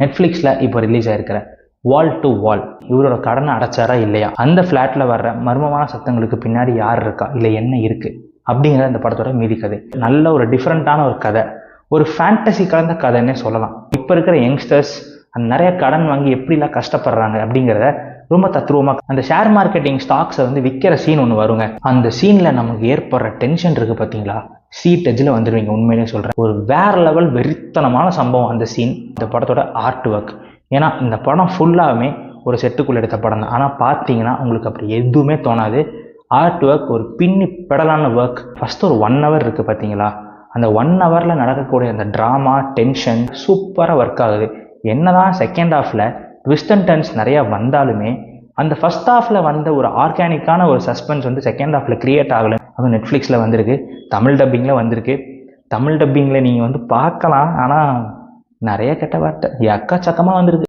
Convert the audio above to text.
நெட்ஃப்ளிக்ஸில் இப்போ release ஆயிருக்கிற wall to வால், இவரோட கடனை அடைச்சாரா இல்லையா, அந்த ஃப்ளாட்டில் வர்ற மர்மமான சத்தங்களுக்கு பின்னாடி யார் இருக்கா, இல்லை என்ன இருக்குது அப்படிங்கிற இந்த படத்தோட மீதி கதை. நல்ல ஒரு டிஃப்ரெண்ட்டான ஒரு கதை, ஒரு ஃபேண்டசி கலந்த கதைன்னே சொல்லலாம். இப்போ இருக்கிற யங்ஸ்டர்ஸ் நிறைய கடன் வாங்கி எப்படிலாம் கஷ்டப்படுறாங்க அப்படிங்கிறத ரொம்ப தத்ரூபமாக, அந்த ஷேர் மார்க்கெட்டிங் ஸ்டாக்ஸை வந்து விற்கிற சீன் ஒன்று வருங்க. அந்த சீனில் நமக்கு ஏற்படுற டென்ஷன் இருக்குது பார்த்தீங்களா, சீட் எஜ்ஜில் வந்துடுவீங்க. உண்மையிலே சொல்கிறேன், ஒரு வேற லெவல் வெறித்தனமான சம்பவம் அந்த சீன். இந்த படத்தோட ஆர்ட் ஒர்க், ஏன்னா இந்த படம் ஃபுல்லாகவே ஒரு செட்டுக்குள்ளே எடுத்த படம் தான். ஆனால் பார்த்தீங்கன்னா உங்களுக்கு அப்படி எதுவுமே தோணாது. ஆர்ட் ஒர்க் ஒரு பின்னி பெடலான ஒர்க். ஃபஸ்ட்டு ஒரு 1 hour இருக்குது பார்த்தீங்களா, அந்த 1 hourல நடக்கக்கூடிய அந்த ட்ராமா டென்ஷன் சூப்பராக ஒர்க் ஆகுது. என்னதான் செகண்ட் ஹாஃபில் ட்விஸ்ட் அண்ட் டர்ன்ஸ் நிறையா வந்தாலுமே அந்த ஃபர்ஸ்ட் ஹாஃபில் வந்த ஒரு ஆர்கானிக்கான ஒரு சஸ்பென்ஸ் வந்து செகண்ட் ஹாஃபில் கிரியேட் ஆகலை. அது நெட்ஃப்ளிக்ஸில் வந்திருக்கு, தமிழ் டப்பிங்கில் வந்திருக்கு. தமிழ் டப்பிங்கில் நீங்கள் வந்து பார்க்கலாம், ஆனால் நிறைய கெட்ட வார்த்தை எக்கச்சக்கமாக வந்திருக்கு.